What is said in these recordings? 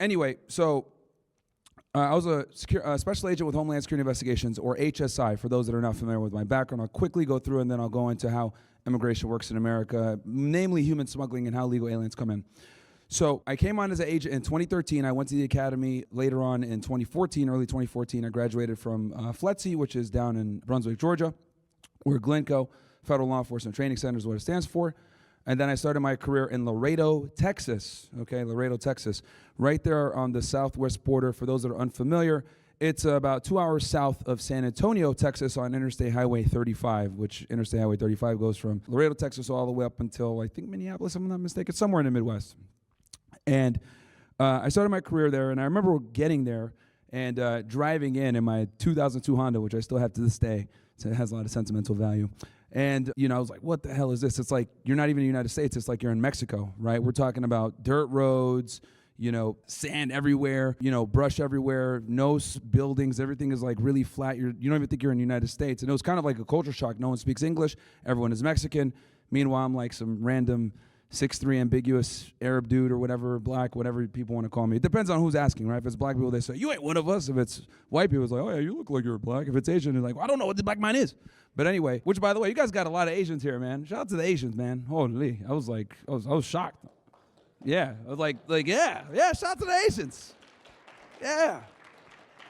Anyway, so I was a special agent with Homeland Security Investigations, or HSI, for those that are not familiar with my background. I'll quickly go through, and then I'll go into how immigration works in America, namely human smuggling and how illegal aliens come in. So I came on as an agent in 2013. I went to the academy later on in 2014, early 2014. I graduated from FLETC, which is down in Brunswick, Georgia, where Glencoe Federal Law Enforcement Training Center is what it stands for. And then I started my career in Laredo, Texas, Laredo, Texas, right there on the southwest border. For those that are unfamiliar, it's about 2 hours south of San Antonio, Texas, on Interstate Highway 35, which Interstate Highway 35 goes from Laredo, Texas, all the way up until, I think, Minneapolis, if I'm not mistaken, somewhere in the Midwest. And I started my career there, and I remember getting there and driving in my 2002 Honda, which I still have to this day, so it has a lot of sentimental value. And, I was like, what the hell is this? It's like, you're not even in the United States. It's like you're in Mexico, right? We're talking about dirt roads, sand everywhere, brush everywhere, no buildings. Everything is like really flat. You don't even think you're in the United States. And it was kind of like a culture shock. No one speaks English. Everyone is Mexican. Meanwhile, I'm like some random 6'3" ambiguous Arab dude or whatever, black, whatever people want to call me. It depends on who's asking, right? If it's black people, they say, you ain't one of us. If it's white people, it's like, oh, yeah, you look like you're black. If it's Asian, they're like, well, I don't know what the black man is. But anyway, which, by the way, you guys got a lot of Asians here, man. Shout out to the Asians, man. Holy, I was shocked. Yeah, I was like, yeah, shout out to the Asians. Yeah.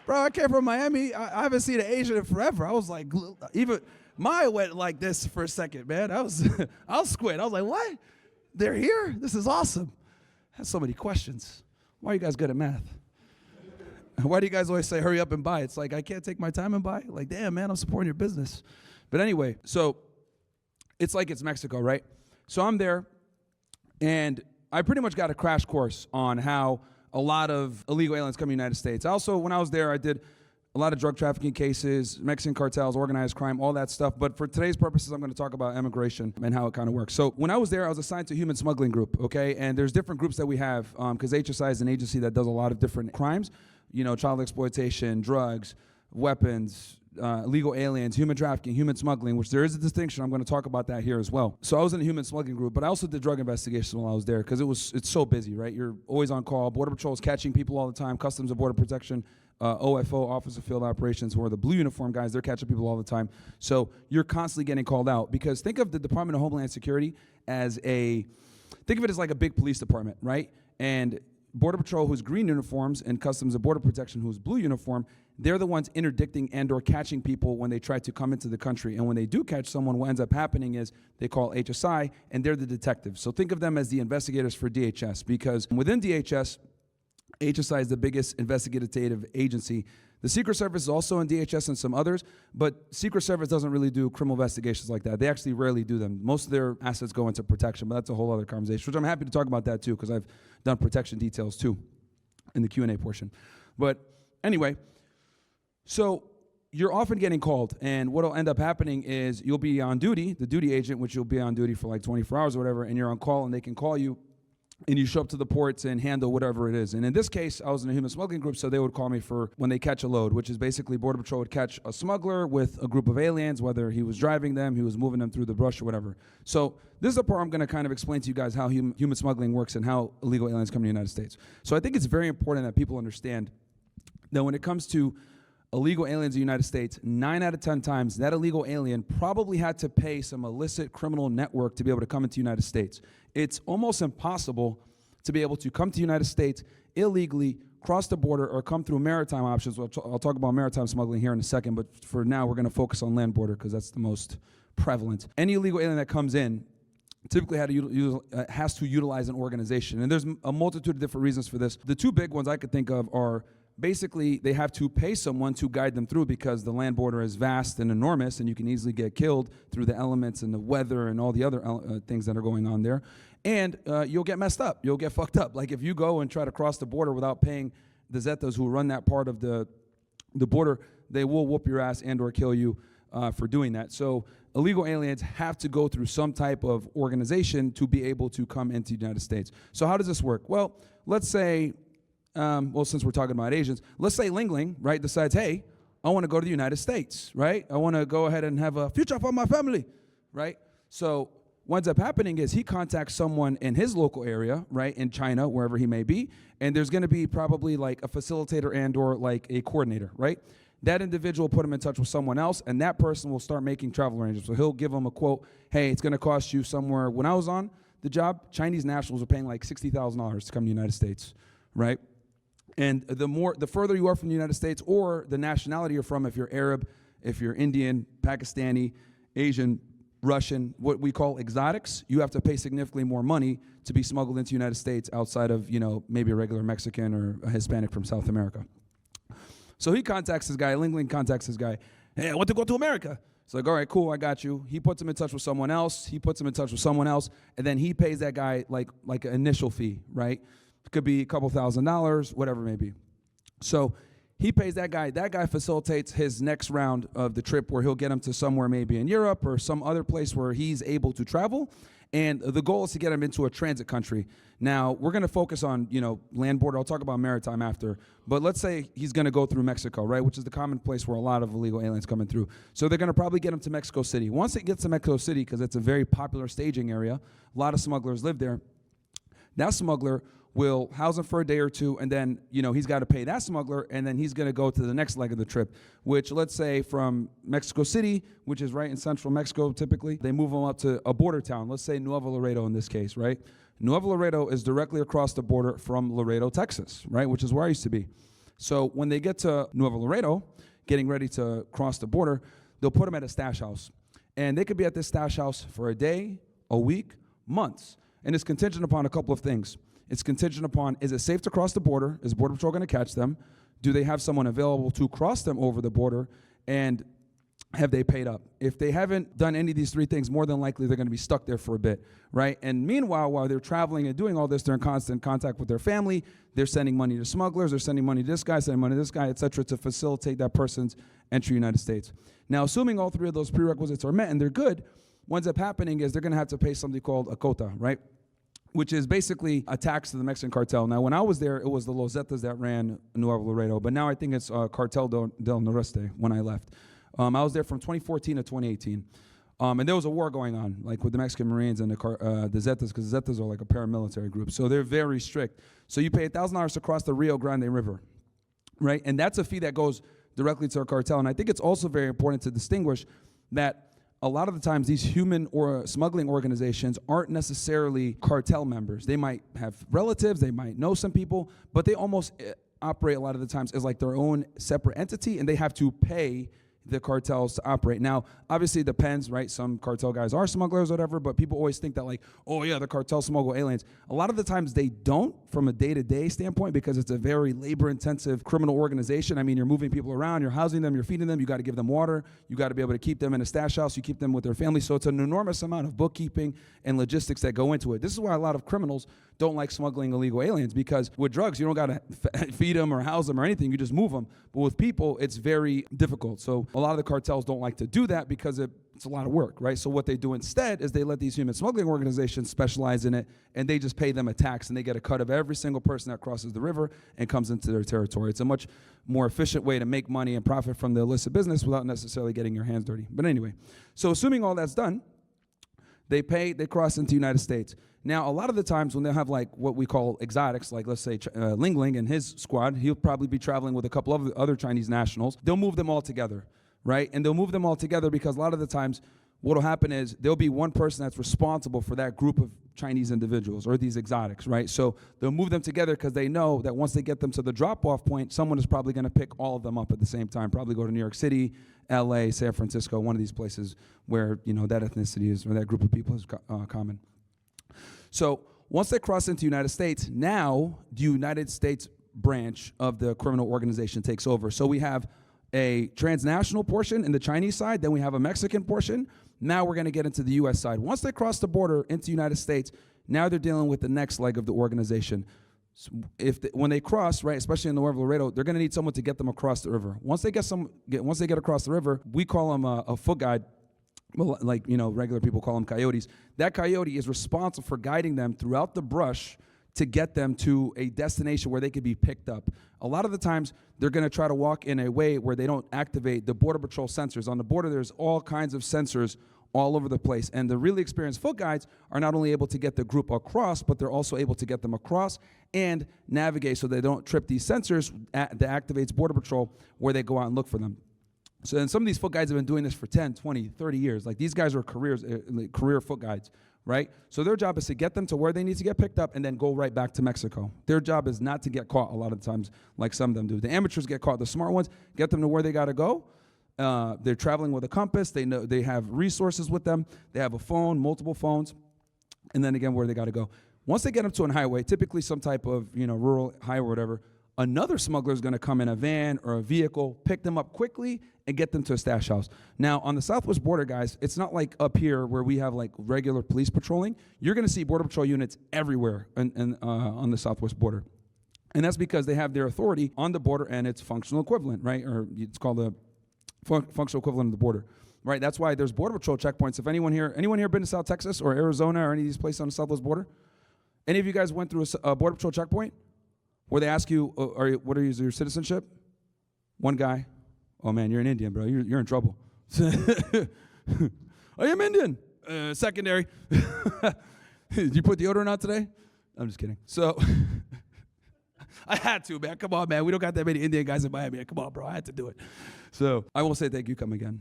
Bro, I came from Miami. I haven't seen an Asian in forever. I was like, even Maya went like this for a second, man. I was squid. I was like, what? They're here? This is awesome. I have so many questions. Why are you guys good at math? Why do you guys always say, hurry up and buy? It's like, I can't take my time and buy. Like, damn, man, I'm supporting your business. But anyway, so it's like it's Mexico, right? So I'm there, and I pretty much got a crash course on how a lot of illegal aliens come to the United States. Also, when I was there, I did a lot of drug trafficking cases, Mexican cartels, organized crime, all that stuff. But for today's purposes, I'm going to talk about immigration and how it kind of works. So when I was there, I was assigned to a human smuggling group, okay? And there's different groups that we have, because HSI is an agency that does a lot of different crimes, child exploitation, drugs, weapons, illegal aliens, human trafficking, human smuggling, which there is a distinction. I'm going to talk about that here as well. So I was in a human smuggling group, but I also did drug investigations while I was there, because it's so busy, right? You're always on call. Border Patrol is catching people all the time. Customs and Border Protection, OFO, Office of Field Operations, who are the blue uniform guys, they're catching people all the time. So you're constantly getting called out, because think of the Department of Homeland Security think of it as like a big police department, right? And Border Patrol, who's green uniforms, and Customs and Border Protection, who's blue uniform, they're the ones interdicting and or catching people when they try to come into the country. And when they do catch someone, what ends up happening is they call HSI, and they're the detectives. So think of them as the investigators for DHS, because within DHS, HSI is the biggest investigative agency. The Secret Service is also in DHS and some others, but Secret Service doesn't really do criminal investigations like that. They actually rarely do them. Most of their assets go into protection, but that's a whole other conversation, which I'm happy to talk about that too, because I've done protection details too in the Q&A portion. But anyway, so you're often getting called, and what will end up happening is you'll be on duty, the duty agent, which you'll be on duty for like 24 hours or whatever, and you're on call, and they can call you, and you show up to the ports and handle whatever it is. And in this case, I was in a human smuggling group, so they would call me for when they catch a load, which is basically Border Patrol would catch a smuggler with a group of aliens, whether he was driving them, he was moving them through the brush or whatever. So this is the part I'm going to kind of explain to you guys how human smuggling works and how illegal aliens come to the United States. So I think it's very important that people understand that when it comes to illegal aliens in the United States, 9 out of 10 times, that illegal alien probably had to pay some illicit criminal network to be able to come into the United States. It's almost impossible to be able to come to the United States illegally, cross the border, or come through maritime options. I'll talk about maritime smuggling here in a second, but for now, we're going to focus on land border because that's the most prevalent. Any illegal alien that comes in typically has to utilize an organization, and there's a multitude of different reasons for this. The two big ones I could think of are basically they have to pay someone to guide them through, because the land border is vast and enormous, and you can easily get killed through the elements and the weather and all the other things that are going on there. And you'll get messed up. You'll get fucked up. Like if you go and try to cross the border without paying the Zetas who run that part of the border, they will whoop your ass and or kill you for doing that. So illegal aliens have to go through some type of organization to be able to come into the United States. So how does this work? Well, let's say, since we're talking about Asians, let's say Ling Ling, right, decides, hey, I want to go to the United States, right? I want to go ahead and have a future for my family, right? So what ends up happening is he contacts someone in his local area, right, in China, wherever he may be, and there's going to be probably like a facilitator and or like a coordinator, right? That individual will put him in touch with someone else, and that person will start making travel arrangements. So he'll give him a quote, hey, it's going to cost you somewhere. When I was on the job, Chinese nationals were paying like $60,000 to come to the United States, right? And the further you are from the United States, or the nationality you're from, if you're Arab, if you're Indian, Pakistani, Asian, Russian, what we call exotics, you have to pay significantly more money to be smuggled into the United States outside of, maybe a regular Mexican or a Hispanic from South America. So he contacts this guy, Ling Ling contacts this guy, hey, I want to go to America. It's like, all right, cool, I got you. He puts him in touch with someone else, and then he pays that guy like an initial fee, right? It could be a couple $1,000s, whatever it may be. So he pays that guy. That guy facilitates his next round of the trip where he'll get him to somewhere maybe in Europe or some other place where he's able to travel. And the goal is to get him into a transit country. Now, we're going to focus on, land border. I'll talk about maritime after. But let's say he's going to go through Mexico, right, which is the common place where a lot of illegal aliens coming through. So they're going to probably get him to Mexico City. Once it gets to Mexico City, because it's a very popular staging area, a lot of smugglers live there, that smuggler will house him for a day or two, and then, he's got to pay that smuggler, and then he's going to go to the next leg of the trip, which, let's say, from Mexico City, which is right in central Mexico typically, they move him up to a border town, let's say Nuevo Laredo in this case, right? Nuevo Laredo is directly across the border from Laredo, Texas, right, which is where I used to be. So when they get to Nuevo Laredo, getting ready to cross the border, they'll put him at a stash house. And they could be at this stash house for a day, a week, months. And it's contingent upon a couple of things. It's contingent upon, is it safe to cross the border? Is Border Patrol going to catch them? Do they have someone available to cross them over the border? And have they paid up? If they haven't done any of these three things, more than likely they're going to be stuck there for a bit, right? And meanwhile, while they're traveling and doing all this, they're in constant contact with their family. They're sending money to smugglers. They're sending money to this guy, sending money to this guy, et cetera, to facilitate that person's entry to the United States. Now, assuming all three of those prerequisites are met and they're good, what ends up happening is they're going to have to pay something called a quota, right? Which is basically a tax to the Mexican cartel. Now, when I was there, it was the Los Zetas that ran Nuevo Laredo, but now I think it's Cartel del Noreste when I left. I was there from 2014 to 2018. And there was a war going on, like with the Mexican Marines and the Zetas, because the Zetas are like a paramilitary group. So they're very strict. So you pay $1,000 to cross the Rio Grande River, right? And that's a fee that goes directly to our cartel. And I think it's also very important to distinguish that a lot of the times these human or smuggling organizations aren't necessarily cartel members. They might have relatives, they might know some people, but they almost operate a lot of the times as like their own separate entity, and they have to pay the cartels to operate. Now, obviously it depends, right? Some cartel guys are smugglers or whatever, but people always think that like, oh yeah, the cartel smuggle aliens. A lot of the times they don't from a day-to-day standpoint because it's a very labor-intensive criminal organization. I mean, you're moving people around, you're housing them, you're feeding them, you got to give them water, you got to be able to keep them in a stash house, you keep them with their family. So it's an enormous amount of bookkeeping and logistics that go into it. This is why a lot of criminals don't like smuggling illegal aliens, because with drugs, you don't got to feed them or house them or anything. You just move them. But with people, it's very difficult. So a lot of the cartels don't like to do that because it's a lot of work, right? So what they do instead is they let these human smuggling organizations specialize in it, and they just pay them a tax, and they get a cut of every single person that crosses the river and comes into their territory. It's a much more efficient way to make money and profit from the illicit business without necessarily getting your hands dirty. But anyway, so assuming all that's done, they cross into the United States. Now, a lot of the times when they have like what we call exotics, like let's say Ling Ling and his squad, he'll probably be traveling with a couple of other Chinese nationals. They'll move them all together, right? And they'll move them all together because a lot of the times what will happen is there'll be one person that's responsible for that group of Chinese individuals or these exotics, right? So they'll move them together because they know that once they get them to the drop-off point, someone is probably going to pick all of them up at the same time, probably go to New York City, LA, San Francisco, one of these places where, that ethnicity is, or that group of people is common. So once they cross into the United States, now the United States branch of the criminal organization takes over. So we have a transnational portion in the Chinese side, then we have a Mexican portion. Now we're going to get into the U.S. side. Once they cross the border into the United States, now they're dealing with the next leg of the organization. So when they cross, right, especially in Nuevo Laredo, they're going to need someone to get them across the river. Once they get across the river, we call them a foot guide. Well, like, regular people call them coyotes. That coyote is responsible for guiding them throughout the brush to get them to a destination where they could be picked up. A lot of the times, they're going to try to walk in a way where they don't activate the Border Patrol sensors. On the border, there's all kinds of sensors all over the place. And the really experienced foot guides are not only able to get the group across, but they're also able to get them across and navigate so they don't trip these sensors that activates Border Patrol where they go out and look for them. So then some of these foot guides have been doing this for 10, 20, 30 years. Like these guys are career foot guides, right? So their job is to get them to where they need to get picked up and then go right back to Mexico. Their job is not to get caught a lot of times like some of them do. The amateurs get caught. The smart ones get them to where they got to go. They're traveling with a compass. They know they have resources with them. They have a phone, multiple phones, and then again where they got to go. Once they get them to a highway, typically some type of rural highway or whatever, another smuggler is going to come in a van or a vehicle, pick them up quickly, and get them to a stash house. Now, on the southwest border, guys, it's not like up here where we have like regular police patrolling. You're going to see Border Patrol units everywhere on the southwest border. And that's because they have their authority on the border and its functional equivalent, right? Or it's called the functional equivalent of the border, right? That's why there's Border Patrol checkpoints. If anyone here been to South Texas or Arizona or any of these places on the southwest border? Any of you guys went through a Border Patrol checkpoint where they ask you, what is your citizenship? One guy, oh man, you're an Indian, bro. You're in trouble. I am Indian. Secondary. Did you put deodorant on today? I'm just kidding. So I had to, man. Come on, man. We don't got that many Indian guys in Miami. Come on, bro. I had to do it. So I won't say thank you, come again.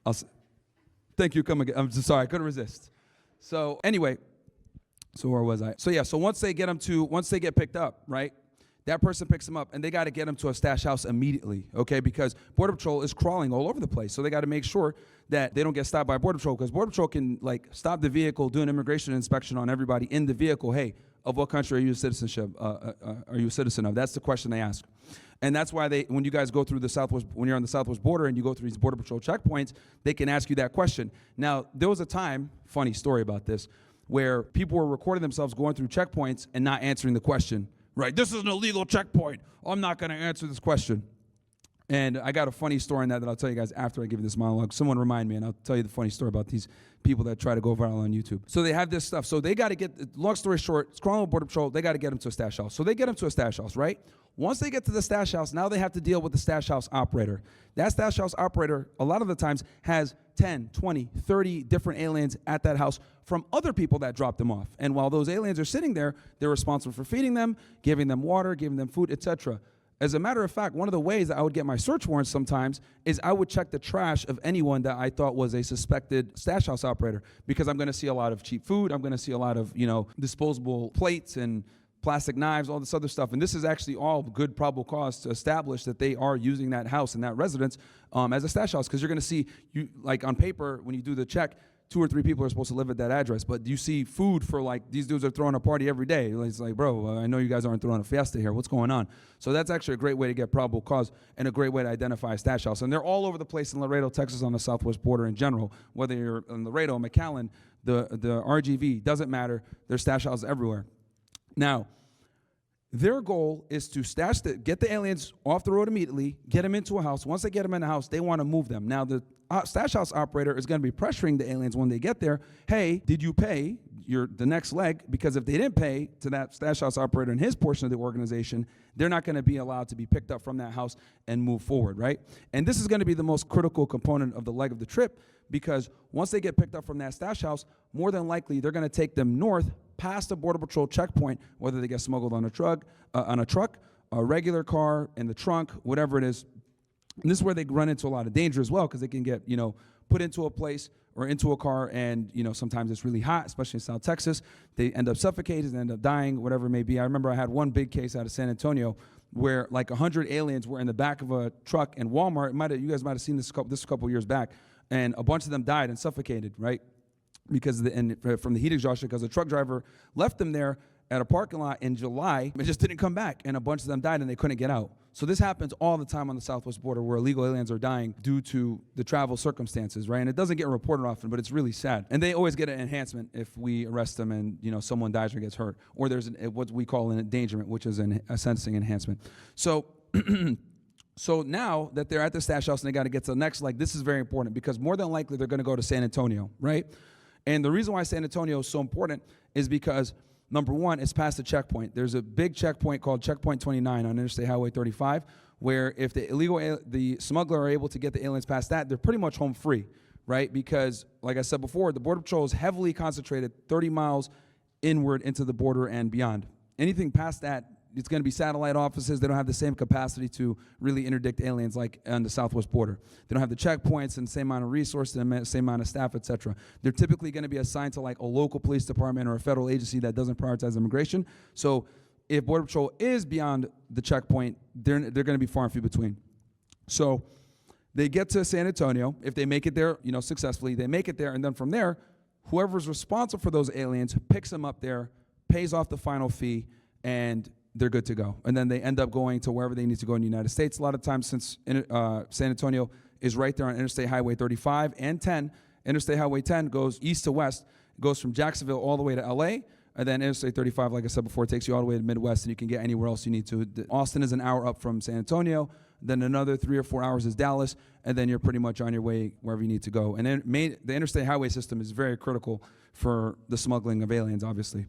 I'll say, thank you, come again. I'm just sorry. I couldn't resist. So anyway, so where was I? So yeah, so once they get picked up, right? That person picks them up, and they got to get them to a stash house immediately, okay? Because Border Patrol is crawling all over the place, so they got to make sure that they don't get stopped by Border Patrol, because Border Patrol can like stop the vehicle, do an immigration inspection on everybody in the vehicle. Hey, of what country are you a citizenship? Are you a citizen of? That's the question they ask, and that's why when you guys go through the southwest, when you're on the southwest border and you go through these Border Patrol checkpoints, they can ask you that question. Now, there was a time, funny story about this, where people were recording themselves going through checkpoints and not answering the question. Right, this is an illegal checkpoint. I'm not going to answer this question. And I got a funny story on that I'll tell you guys after I give you this monologue. Someone remind me, and I'll tell you the funny story about these people that try to go viral on YouTube. So they have this stuff. So they got to get, long story short, it's crawling with Border Patrol. They got to get them to a stash house. So they get them to a stash house, right? Once they get to the stash house, now they have to deal with the stash house operator. That stash house operator, a lot of the times, has 10, 20, 30 different aliens at that house from other people that dropped them off. And while those aliens are sitting there, they're responsible for feeding them, giving them water, giving them food, etc. As a matter of fact, one of the ways that I would get my search warrants sometimes is I would check the trash of anyone that I thought was a suspected stash house operator, because I'm going to see a lot of cheap food. I'm going to see a lot of, disposable plates and plastic knives, all this other stuff. And this is actually all good probable cause to establish that they are using that house and that residence as a stash house, because you're going to see, like on paper, when you do the check, 2 or 3 people are supposed to live at that address, but you see food for like, these dudes are throwing a party every day. It's like, bro, I know you guys aren't throwing a fiesta here. What's going on? So that's actually a great way to get probable cause and a great way to identify a stash house. And they're all over the place in Laredo, Texas, on the southwest border in general. Whether you're in Laredo, McAllen, the RGV, doesn't matter. There's stash houses everywhere. Now, their goal is to get the aliens off the road immediately, get them into a house. Once they get them in the house, they want to move them. Now, the stash house operator is going to be pressuring the aliens when they get there. Hey, did you pay the next leg? Because if they didn't pay to that stash house operator in his portion of the organization, they're not going to be allowed to be picked up from that house and move forward, right? And this is going to be the most critical component of the leg of the trip, because once they get picked up from that stash house, more than likely they're going to take them north past the Border Patrol checkpoint, whether they get smuggled on a truck, a regular car, in the trunk, whatever it is. And this is where they run into a lot of danger as well, because they can get, put into a place or into a car, and, sometimes it's really hot, especially in South Texas. They end up suffocated and end up dying, whatever it may be. I remember I had one big case out of San Antonio where like 100 aliens were in the back of a truck in Walmart. You guys might have seen this a couple years back, and a bunch of them died and suffocated, right? Because from the heat exhaustion, because the truck driver left them there at a parking lot in July and just didn't come back, and a bunch of them died and they couldn't get out. So this happens all the time on the southwest border, where illegal aliens are dying due to the travel circumstances, right? And it doesn't get reported often, but it's really sad. And they always get an enhancement if we arrest them and someone dies or gets hurt, or there's what we call an endangerment, which is a sentencing enhancement. So So now that they're at the stash house and they got to get to the next leg, this is very important, because more than likely they're going to go to San Antonio, right? And the reason why San Antonio is so important is because, number one, it's past the checkpoint. There's a big checkpoint called Checkpoint 29 on Interstate Highway 35, where if the smuggler are able to get the aliens past that, they're pretty much home free, right? Because, like I said before, the Border Patrol is heavily concentrated 30 miles inward into the border and beyond. Anything past that, it's going to be satellite offices. They don't have the same capacity to really interdict aliens like on the southwest border. They don't have the checkpoints and the same amount of resources and the same amount of staff, et cetera. They're typically going to be assigned to like a local police department or a federal agency that doesn't prioritize immigration. So if Border Patrol is beyond the checkpoint, they're going to be far and few between. So they get to San Antonio. If they make it there, successfully, they make it there, and then from there, whoever's responsible for those aliens picks them up there, pays off the final fee, and they're good to go. And then they end up going to wherever they need to go in the United States. A lot of times, since San Antonio is right there on Interstate Highway 35 and 10, Interstate Highway 10 goes east to west, goes from Jacksonville all the way to LA, and then Interstate 35, like I said before, takes you all the way to the Midwest, and you can get anywhere else you need to. Austin is an hour up from San Antonio, then another 3 or 4 hours is Dallas, and then you're pretty much on your way wherever you need to go. And then the interstate highway system is very critical for the smuggling of aliens, obviously.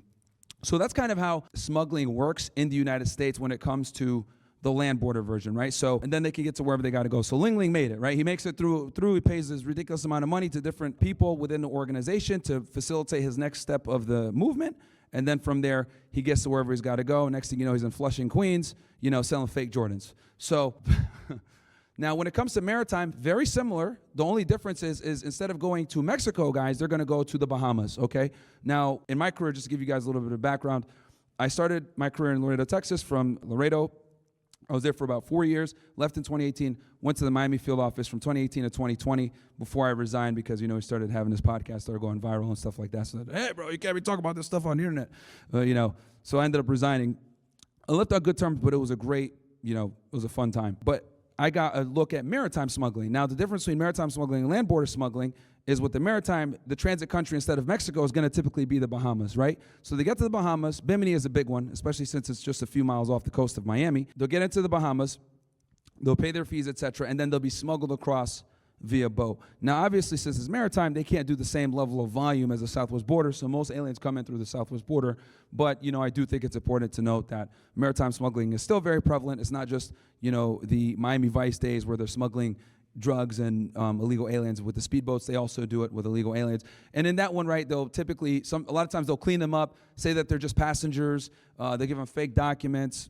So that's kind of how smuggling works in the United States when it comes to the land border version, right? So, and then they can get to wherever they got to go. So Ling Ling made it, right? He makes it through, he pays this ridiculous amount of money to different people within the organization to facilitate his next step of the movement. And then from there, he gets to wherever he's got to go. Next thing you know, he's in Flushing, Queens, selling fake Jordans. So now when it comes to maritime, very similar. The only difference is instead of going to Mexico, guys, they're going to go to the Bahamas, okay? Now, in my career, just to give you guys a little bit of background, I started my career in Laredo, Texas, from Laredo. I was there for about 4 years, left in 2018, went to the Miami field office from 2018 to 2020 before I resigned because, we started having this podcast, started going viral and stuff like that. So, hey, bro, you can't be talking about this stuff on the internet, So I ended up resigning. I left on good terms, but it was a great, it was a fun time. But I got a look at maritime smuggling. Now, the difference between maritime smuggling and land border smuggling is with the maritime, the transit country instead of Mexico is going to typically be the Bahamas, right? So they get to the Bahamas. Bimini is a big one, especially since it's just a few miles off the coast of Miami. They'll get into the Bahamas, they'll pay their fees, etc., and then they'll be smuggled across via boat. Now, obviously, since it's maritime, they can't do the same level of volume as the southwest border, so most aliens come in through the southwest border. But, I do think it's important to note that maritime smuggling is still very prevalent. It's not just, the Miami Vice days where they're smuggling drugs and illegal aliens with the speedboats. They also do it with illegal aliens. And in that one, right, they'll typically, a lot of times they'll clean them up, say that they're just passengers. They give them fake documents.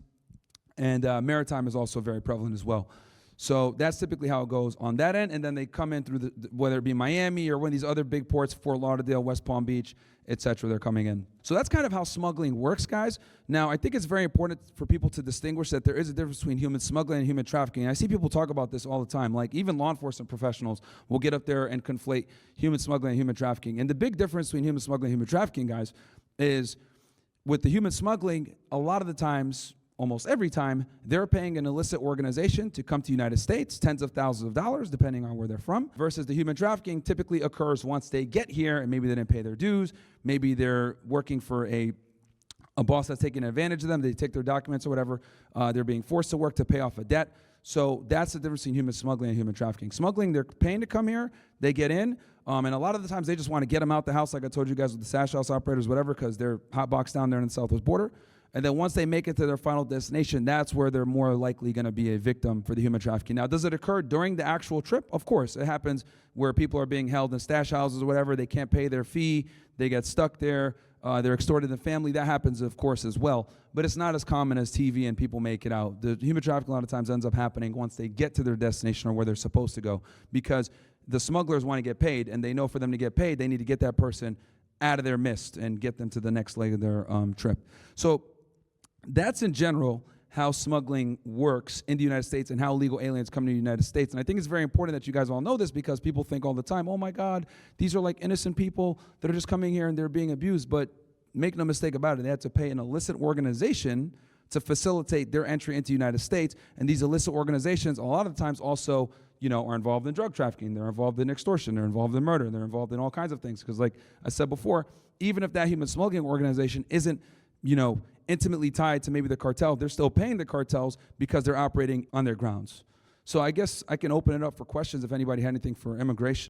And maritime is also very prevalent as well. So that's typically how it goes on that end. And then they come in through whether it be Miami or one of these other big ports, Fort Lauderdale, West Palm Beach, etc. They're coming in. So that's kind of how smuggling works, guys. Now, I think it's very important for people to distinguish that there is a difference between human smuggling and human trafficking. And I see people talk about this all the time. Like even law enforcement professionals will get up there and conflate human smuggling and human trafficking. And the big difference between human smuggling and human trafficking, guys, is with the human smuggling, a lot of the times, almost every time, they're paying an illicit organization to come to the United States, tens of thousands of dollars, depending on where they're from, versus the human trafficking typically occurs once they get here, and maybe they didn't pay their dues, maybe they're working for a boss that's taking advantage of them, they take their documents or whatever, they're being forced to work to pay off a debt. So that's the difference between human smuggling and human trafficking. Smuggling, they're paying to come here, they get in, and a lot of the times they just want to get them out the house, like I told you guys with the Sash House operators, whatever, because they're hotboxed down there in the southwest border. And then once they make it to their final destination, that's where they're more likely going to be a victim for the human trafficking. Now, does it occur during the actual trip? Of course. It happens where people are being held in stash houses or whatever. They can't pay their fee. They get stuck there. They're extorted in the family. That happens, of course, as well. But it's not as common as TV and people make it out. The human trafficking a lot of times ends up happening once they get to their destination or where they're supposed to go, because the smugglers want to get paid, and they know for them to get paid, they need to get that person out of their midst and get them to the next leg of their trip. So that's in general how smuggling works in the United States and how illegal aliens come to the United States. And I think it's very important that you guys all know this, because people think all the time, oh my God, these are like innocent people that are just coming here and they're being abused. But make no mistake about it, they have to pay an illicit organization to facilitate their entry into the United States. And these illicit organizations a lot of times also, are involved in drug trafficking. They're involved in extortion. They're involved in murder. They're involved in all kinds of things. Because like I said before, even if that human smuggling organization isn't, intimately tied to maybe the cartel, they're still paying the cartels because they're operating on their grounds. So I guess I can open it up for questions if anybody had anything for immigration.